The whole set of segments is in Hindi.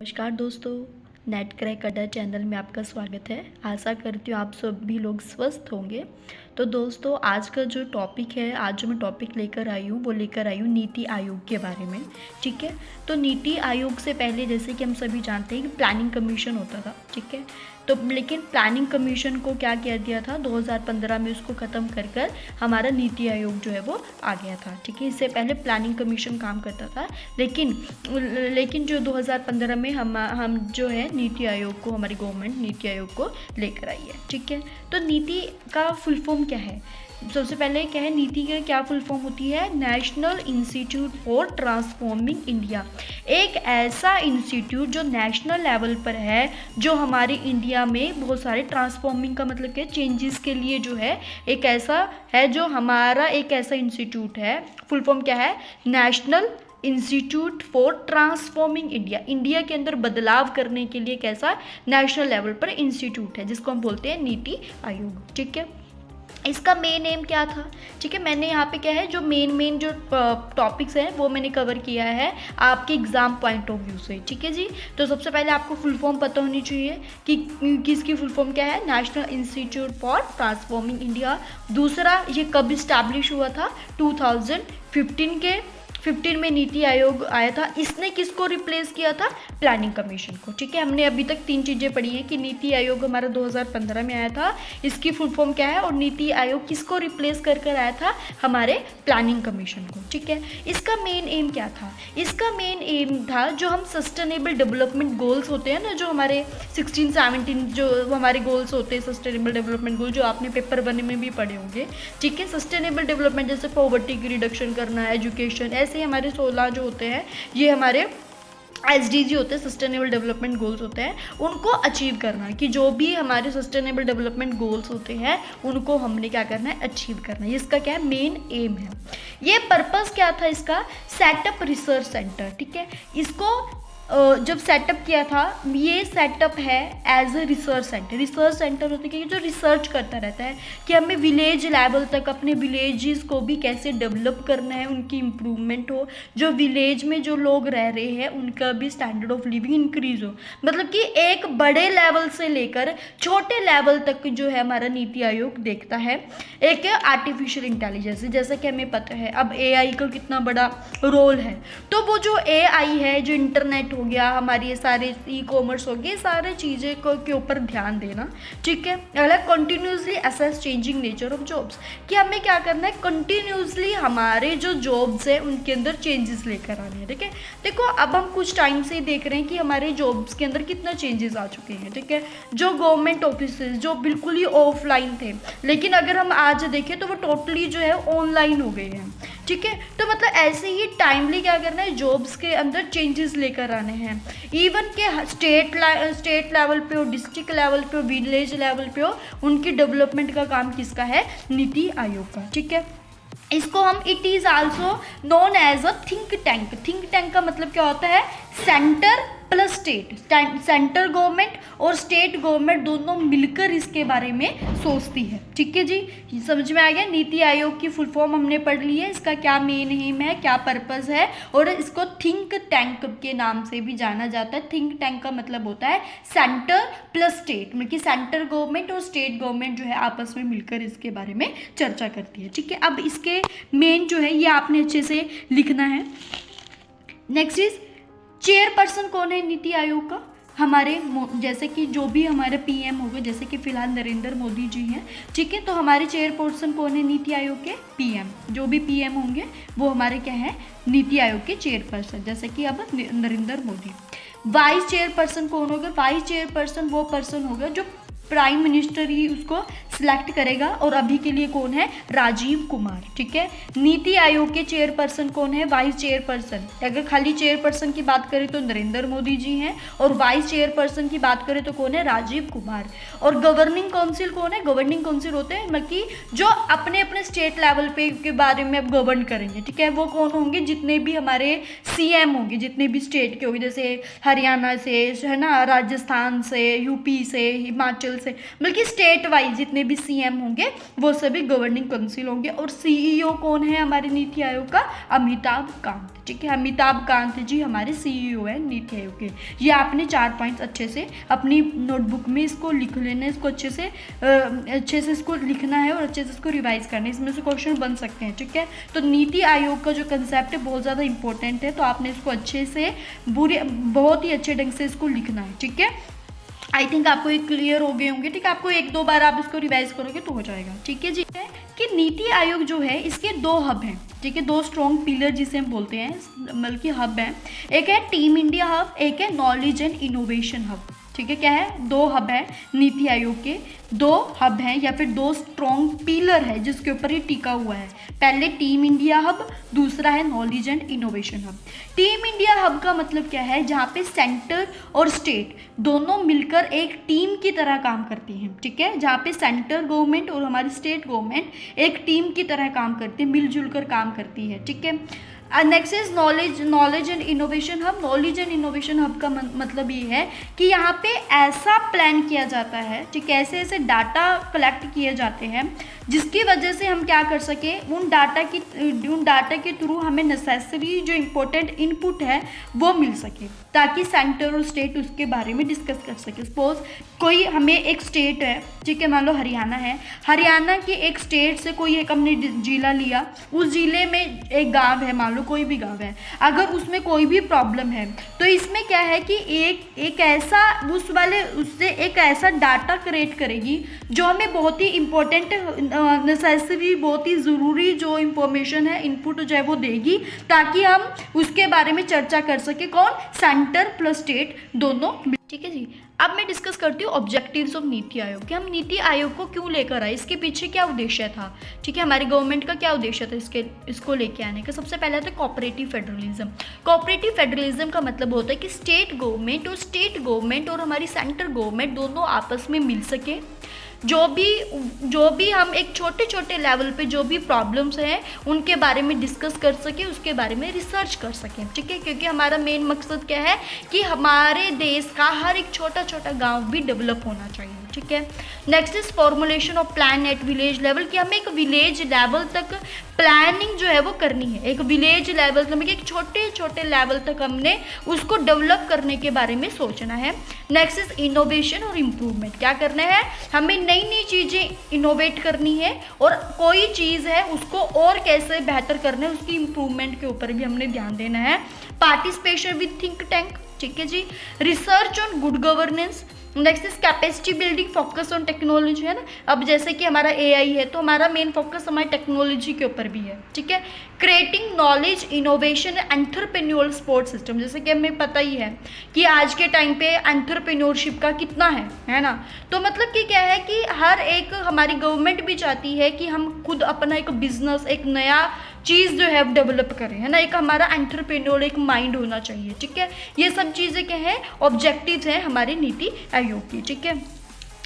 नमस्कार दोस्तों, नेट क्रैक अड्डा चैनल में आपका स्वागत है। आशा करती हूँ आप सभी लोग स्वस्थ होंगे। तो दोस्तों, आज का जो टॉपिक है, आज जो मैं टॉपिक लेकर आई हूँ वो लेकर आई हूँ नीति आयोग के बारे में। ठीक है, तो नीति आयोग से पहले जैसे कि हम सभी जानते हैं कि प्लानिंग कमीशन होता था। ठीक है, तो लेकिन प्लानिंग कमीशन को क्या किया गया था, 2015 में उसको ख़त्म कर हमारा नीति आयोग जो है वो आ गया था। ठीक है, इससे पहले प्लानिंग कमीशन काम करता था, लेकिन जो 2015 में हम जो है नीति आयोग को, हमारी गवर्नमेंट नीति आयोग को लेकर आई है। ठीक है, तो नीति का फुल फॉर्म क्या है? सबसे पहले क्या है, नीति का क्या फुल फॉर्म होती है? National institute for transforming India. एक ऐसा इंस्टीट्यूट जो नेशनल लेवल पर है, जो हमारे इंडिया में बहुत सारे ट्रांसफॉर्मिंग का मतलब क्या, चेंजेस के लिए जो है एक ऐसा है, जो हमारा एक ऐसा इंस्टीट्यूट है। फुल फॉर्म क्या है? National institute for transforming India. India के अंदर बदलाव करने के लिए एक ऐसा नेशनल लेवल पर इंस्टीट्यूट है जिसको हम बोलते हैं नीति आयोग। ठीक है, इसका मेन एम क्या था? ठीक है, मैंने यहाँ पे क्या है, जो मेन जो टॉपिक्स हैं वो मैंने कवर किया है आपके एग्जाम पॉइंट ऑफ व्यू से। ठीक है जी, तो सबसे पहले आपको फुल फॉर्म पता होनी चाहिए कि किसकी फुल फॉर्म क्या है, national institute for transforming India. दूसरा, ये कब इस्टेब्लिश हुआ था? 2015 में नीति आयोग आया था। इसने किसको रिप्लेस किया था? प्लानिंग कमीशन को। ठीक है, हमने अभी तक 3 चीज़ें पढ़ी हैं कि नीति आयोग हमारा 2015 में आया था, इसकी फुल फॉर्म क्या है, और नीति आयोग किसको रिप्लेस कर आया था? हमारे प्लानिंग कमीशन को। ठीक है, इसका मेन एम क्या था? इसका मेन एम था, जो हम सस्टेनेबल डेवलपमेंट गोल्स होते हैं ना, जो हमारे 16-17 जो हमारे गोल्स होते हैं, सस्टेनेबल डेवलपमेंट गोल, जो आपने पेपर 1 में भी पढ़े होंगे। ठीक है, सस्टेनेबल डेवलपमेंट जैसे पॉवर्टी की रिडक्शन करना, एजुकेशन, ऐसे ही हमारे 16 जो होते हैं, ये हमारे SDG होते हैं, सस्टेनेबल डेवलपमेंट गोल्स होते हैं। उनको अचीव करना है कि जो भी हमारे सस्टेनेबल डेवलपमेंट गोल्स होते हैं उनको हमने क्या करना है, अचीव करना है। इसका क्या है, मेन एम है। ये पर्पस क्या था इसका? Setup research centre. ठीक है, इसको जब सेटअप किया था, ये सेटअप है as a research centre. Research centre होता है कि जो रिसर्च करता रहता है कि हमें विलेज लेवल तक अपने विलेजेस को भी कैसे डेवलप करना है, उनकी इम्प्रूवमेंट हो, जो विलेज में जो लोग रह रहे हैं उनका भी स्टैंडर्ड ऑफ लिविंग इंक्रीज हो। मतलब कि एक बड़े लेवल से लेकर छोटे लेवल तक जो है हमारा नीति आयोग देखता है। एक है आर्टिफिशियल इंटेलिजेंस, जैसा कि हमें पता है अब AI का कितना बड़ा रोल है। तो वो जो AI है, जो इंटरनेट हो गया, हमारी ये सारे ई-कॉमर्स हो गए, सारे चीज़ें के ऊपर ध्यान देना। ठीक है, अगला continuously assess changing nature of jobs, कि हमें क्या करना है, कंटिन्यूसली हमारे जो जॉब्स हैं उनके अंदर चेंजेस लेकर आने हैं। ठीक है, देखो अब हम कुछ टाइम से देख रहे हैं कि हमारे जॉब्स के अंदर कितना चेंजेस आ चुके हैं। ठीक है, जो गवर्नमेंट ऑफिस जो बिल्कुल ही ऑफलाइन थे, लेकिन अगर हम आज देखें तो वो टोटली जो है ऑनलाइन हो गए हैं। ठीक है, तो मतलब ऐसे ही टाइमली क्या करना है, जॉब्स के अंदर चेंजेस लेकर आने हैं। इवन के स्टेट लेवल पे हो, डिस्ट्रिक्ट लेवल पे हो, विलेज लेवल पे हो, उनकी डेवलपमेंट का काम किसका है? नीति आयोग का। ठीक है, इसको हम, it is also known as a think tank. Think tank का मतलब क्या होता है? Centre plus state. Centre government और स्टेट गवर्नमेंट दोनों मिलकर इसके बारे में सोचती है। ठीक है जी, समझ में आ गया? नीति आयोग की फुल फॉर्म हमने पढ़ ली है, इसका क्या मेन एम है, क्या पर्पस है, और इसको थिंक टैंक के नाम से भी जाना जाता है। थिंक टैंक का मतलब होता है सेंटर प्लस स्टेट, मतलब कि सेंटर गवर्नमेंट और स्टेट गवर्नमेंट जो है आपस में मिलकर इसके बारे में चर्चा करती है। ठीक है, अब इसके मेन जो है ये आपने अच्छे से लिखना है। नेक्स्ट इज चेयरपर्सन कौन है नीति आयोग का? हमारे जैसे कि जो भी हमारे PM होंगे, जैसे कि फिलहाल नरेंद्र मोदी जी हैं। ठीक है, तो हमारे चेयरपर्सन कौन है नीति आयोग के? PM। जो भी PM होंगे वो हमारे क्या है, नीति आयोग के चेयरपर्सन, जैसे कि अब नरेंद्र मोदी। वाइस चेयरपर्सन कौन होगा? वाइस चेयरपर्सन वो पर्सन होगा जो प्राइम मिनिस्टर ही उसको सिलेक्ट करेगा, और अभी के लिए कौन है? राजीव कुमार। ठीक है, नीति आयोग के चेयरपर्सन कौन है? Vice chairperson. अगर खाली चेयरपर्सन की बात करें तो नरेंद्र मोदी जी हैं, और वाइस चेयरपर्सन की बात करें तो कौन है? राजीव कुमार। और गवर्निंग काउंसिल कौन है? गवर्निंग काउंसिल होते हैं मतलब कि जो अपने अपने स्टेट लेवल पे के बारे में अब गवर्न करेंगे। ठीक है, वो कौन होंगे? जितने भी हमारे CM होंगे, जितने भी स्टेट के होंगे, जैसे हरियाणा से है ना, राजस्थान से, UP से, हिमाचल से, बल्कि स्टेट वाइज जितने भी सीएम होंगे वो सभी गवर्निंग काउंसिल होंगे। और सीईओ कौन है हमारे नीति आयोग का? अमिताभ कांत। ठीक है, अमिताभ कांत जी हमारे सीईओ है नीति आयोग के। ये आपने 4 पॉइंट्स अच्छे से अपनी नोटबुक में इसको लिख लेना है, इसको अच्छे से इसको लिखना है और अच्छे से इसको रिवाइज करना है, इसमें से क्वेश्चन बन सकते हैं। ठीक है, तो नीति आयोग का जो कंसेप्ट है बहुत ज़्यादा इंपॉर्टेंट है, तो आपने इसको अच्छे से बहुत ही अच्छे ढंग से इसको लिखना है। ठीक है, आई थिंक आपको ये क्लियर हो गए होंगे। ठीक है, आपको 1-2 बार आप इसको रिवाइज करोगे तो हो जाएगा। ठीक है जी, कि नीति आयोग जो है इसके 2 हब हैं। ठीक है, 2 स्ट्रॉन्ग पिलर जिसे हम बोलते हैं, बल्कि हब हैं। एक है टीम इंडिया हब, एक है नॉलेज एंड इनोवेशन हब। ठीक है, क्या है? 2 हब है नीति आयोग के, 2 हब हैं या फिर 2 स्ट्रॉन्ग पिलर है जिसके ऊपर ये टिका हुआ है। पहले टीम इंडिया हब, दूसरा है knowledge and innovation hub. Team India hub का मतलब क्या है? जहाँ पे सेंटर और स्टेट दोनों मिलकर एक टीम की तरह काम करती हैं। ठीक है, जहाँ पे सेंटर गवर्नमेंट और हमारी स्टेट गवर्नमेंट एक टीम की तरह काम करती है, मिलजुल कर काम करती है। ठीक है, next is knowledge and innovation hub. Knowledge and innovation hub का मतलब ये है कि यहाँ पे ऐसा प्लान किया जाता है, ठीक है, ऐसे डाटा कलेक्ट किए जाते हैं जिसकी वजह से हम क्या कर सके, उन डाटा के थ्रू हमें नेसेसरी जो इम्पोर्टेंट इनपुट है वो मिल सके, ताकि सेंटर और स्टेट उसके बारे में डिस्कस कर सके। सपोज कोई हमें एक स्टेट है, ठीक है, मान लो हरियाणा है, हरियाणा की एक स्टेट से कोई एक हमने जिला लिया, उस जिले में एक गांव है, मान लो कोई भी गांव है, अगर उसमें कोई भी प्रॉब्लम है तो इसमें क्या है कि एक ऐसा उससे एक ऐसा डाटा क्रिएट करेगी जो हमें बहुत ही इम्पोर्टेंट नेसेसरी, बहुत ही ज़रूरी जो इंफॉर्मेशन है, इनपुट जो है वो देगी, ताकि हम उसके बारे में चर्चा कर सके। कौन? सेंटर प्लस स्टेट दोनों। ठीक है जी, अब मैं डिस्कस करती हूँ ऑब्जेक्टिव्स ऑफ नीति आयोग कि हम नीति आयोग को क्यों लेकर आए, इसके पीछे क्या उद्देश्य था। ठीक है, हमारी गवर्नमेंट का क्या उद्देश्य था इसको लेके आने का। सबसे पहले था कोऑपरेटिव फेडरलिज्म। कोऑपरेटिव फेडरलिज्म का मतलब होता है कि स्टेट गवर्नमेंट और हमारी सेंटर गवर्नमेंट दोनों आपस में मिल सके, जो भी हम एक छोटे लेवल पे जो भी प्रॉब्लम्स हैं उनके बारे में डिस्कस कर सके, उसके बारे में रिसर्च कर सकें। ठीक है, क्योंकि हमारा मेन मकसद क्या है कि हमारे देश का हर एक छोटा गांव भी डेवलप होना चाहिए। ठीक है, next is formulation of plan at village level, कि हमें एक विलेज लेवल तक प्लानिंग जो है वो करनी है। एक विलेज लेवल मतलब एक छोटे लेवल तक हमने उसको डेवलप करने के बारे में सोचना है। नेक्स्ट इज इनोवेशन और इम्प्रूवमेंट, क्या करना है, हमें नई चीज़ें इनोवेट करनी है और कोई चीज़ है उसको और कैसे बेहतर करना है, उसकी इम्प्रूवमेंट के ऊपर भी हमने ध्यान देना है। पार्टिसिपेशन विद थिंक टैंक, ठीक है जी, research on good governance. Next is capacity building, focus on technology, है ना। अब जैसे कि हमारा एआई है तो हमारा मेन फोकस हमारी टेक्नोलॉजी के ऊपर भी है। ठीक है, creating knowledge innovation entrepreneurial support system, जैसे कि हमें पता ही है कि आज के टाइम पे एंटरप्रेन्योरशिप का कितना है ना। तो मतलब कि क्या है कि हर एक हमारी गवर्नमेंट भी चाहती है कि हम खुद अपना एक बिजनेस, एक नया चीज़ जो है डेवलप करें, है ना। एक हमारा एंटरप्रेन्योर एक माइंड होना चाहिए। ठीक है, ये सब चीज़ें क्या है, ऑब्जेक्टिव्स हैं हमारे नीति आयोग की। ठीक है,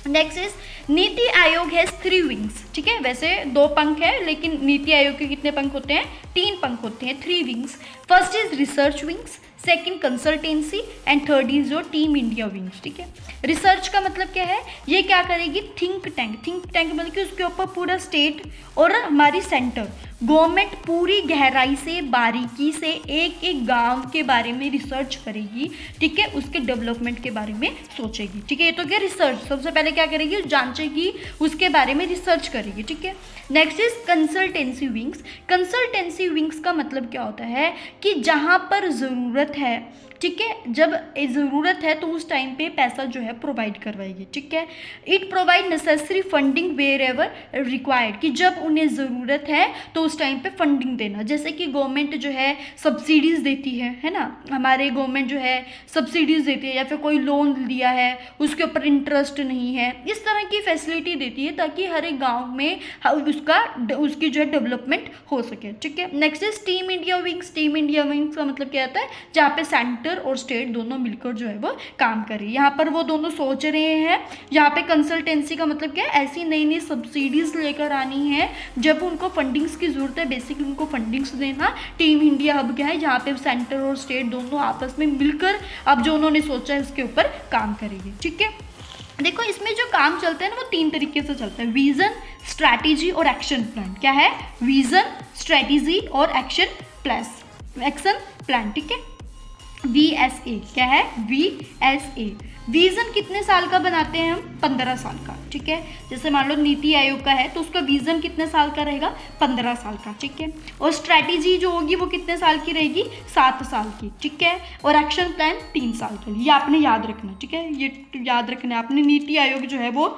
next is NITI Aayog has 3 wings. ठीक है, वैसे 2 पंख है लेकिन नीति आयोग के कितने पंख होते हैं? 3 पंख होते हैं, 3 wings. First is research wings, second consultancy and third is जो टीम इंडिया विंग्स। ठीक है, रिसर्च का मतलब क्या है, ये क्या करेगी, थिंक टैंक मतलब कि उसके ऊपर पूरा स्टेट और हमारी सेंटर गवर्नमेंट पूरी गहराई से बारीकी से एक गांव के बारे में रिसर्च करेगी। ठीक है, उसके डेवलपमेंट के बारे में सोचेगी। ठीक है, ये तो क्या रिसर्च, सबसे पहले क्या करेगी, जांचेगी, उसके बारे में रिसर्च करेगी। ठीक है, next is consultancy wings. Consultancy wings का मतलब क्या होता है कि जहाँ पर ज़रूरत है, ठीक है, जब ज़रूरत है तो उस टाइम पे पैसा जो है प्रोवाइड करवाएगी। ठीक है, it provide necessary funding wherever required, कि जब उन्हें ज़रूरत है तो उस टाइम पे फंडिंग देना। जैसे कि गवर्नमेंट जो है सब्सिडीज़ देती है ना, हमारे गवर्नमेंट जो है सब्सिडीज़ देती है, या फिर कोई लोन लिया है उसके ऊपर इंटरेस्ट नहीं है, इस तरह की फैसिलिटी देती है ताकि हर एक गाँव में उसकी जो है डेवलपमेंट हो सके। ठीक है, next is team India wings. Team India wings का मतलब क्या होता है, जहाँ पे सेंटर और स्टेट दोनों मिलकर जो है वो काम करें। यहाँ पर वो दोनों सोच रहे हैं। यहाँ पे कंसल्टेंसी का मतलब क्या है, ऐसी नई सब्सिडीज लेकर आनी है जब उनको फंडिंग्स की जरूरत है, बेसिकली उनको फंडिंग्स देना। टीम इंडिया हब क्या है, जहाँ पे सेंटर और स्टेट दोनों आपस में मिलकर अब जो उन्होंने सोचा है उसके ऊपर काम करेंगे। ठीक है, देखो इसमें जो काम चलते हैं ना वो 3 तरीके से चलता है, विजन, स्ट्रैटेजी और एक्शन प्लान। क्या है? विजन, स्ट्रैटेजी और एक्शन प्लान। ठीक है, VSA। क्या है? VSA। विजन कितने साल का बनाते हैं हम? 15 साल का। ठीक है, जैसे मान लो नीति आयोग का है तो उसका विजन कितने साल का रहेगा? 15 साल का। ठीक है, और स्ट्रैटेजी जो होगी वो कितने साल की रहेगी? 7 साल की। ठीक है, और एक्शन प्लान 3 साल के लिए। ये आपने याद रखना। ठीक है, ये याद रखना है आपने। नीति आयोग जो है वो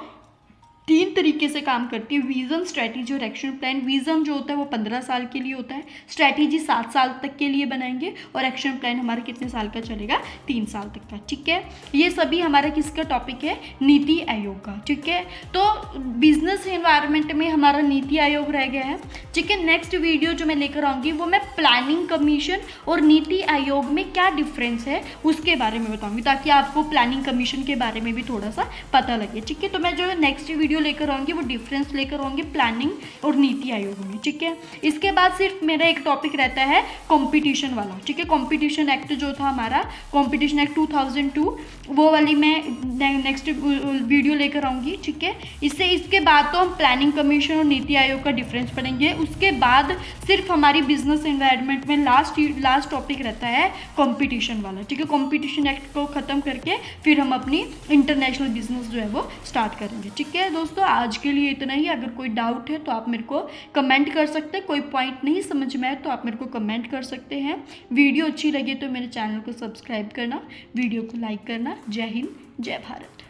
3 तरीके से काम करती है, विजन, स्ट्रैटेजी और एक्शन प्लान। विजन जो होता है वो 15 साल के लिए होता है, स्ट्रैटेजी 7 साल तक के लिए बनाएंगे और एक्शन प्लान हमारा कितने साल का चलेगा? 3 साल तक का। ठीक है, ये सभी हमारा किसका टॉपिक है? नीति आयोग का। ठीक है, तो बिजनेस एनवायरनमेंट में हमारा नीति आयोग रह गया है। ठीक है, नेक्स्ट वीडियो जो मैं लेकर आऊँगी वो मैं प्लानिंग कमीशन और नीति आयोग में क्या डिफरेंस है उसके बारे में बताऊँगी, ताकि आपको प्लानिंग कमीशन के बारे में भी थोड़ा सा पता लगे। ठीक है, तो मैं जो नेक्स्ट वीडियो लेकर आऊंगी वो डिफरेंस लेकर आऊंगी प्लानिंग और नीति आयोग में। ठीक है, इसके बाद सिर्फ मेरा एक टॉपिक रहता है कंपटीशन वाला। ठीक है, कंपटीशन एक्ट जो था हमारा, कंपटीशन एक्ट 2002, वो वाली मैं नेक्स्ट वीडियो लेकर आऊंगी। ठीक है, इसके बाद तो हम प्लानिंग कमीशन और नीति आयोग का डिफरेंस पढ़ेंगे। उसके बाद सिर्फ हमारी बिजनेस एनवायरनमेंट में लास्ट टॉपिक रहता है कंपटीशन वाला। ठीक है, कंपटीशन एक्ट को खत्म करके फिर हम अपनी इंटरनेशनल बिजनेस जो है वो स्टार्ट करेंगे। ठीक है दोस्तों, आज के लिए इतना ही। अगर कोई डाउट है तो आप मेरे को कमेंट कर सकते हैं, कोई पॉइंट नहीं समझ में आए तो आप मेरे को कमेंट कर सकते हैं। वीडियो अच्छी लगे तो मेरे चैनल को सब्सक्राइब करना, वीडियो को लाइक करना। जय हिंद, जय भारत।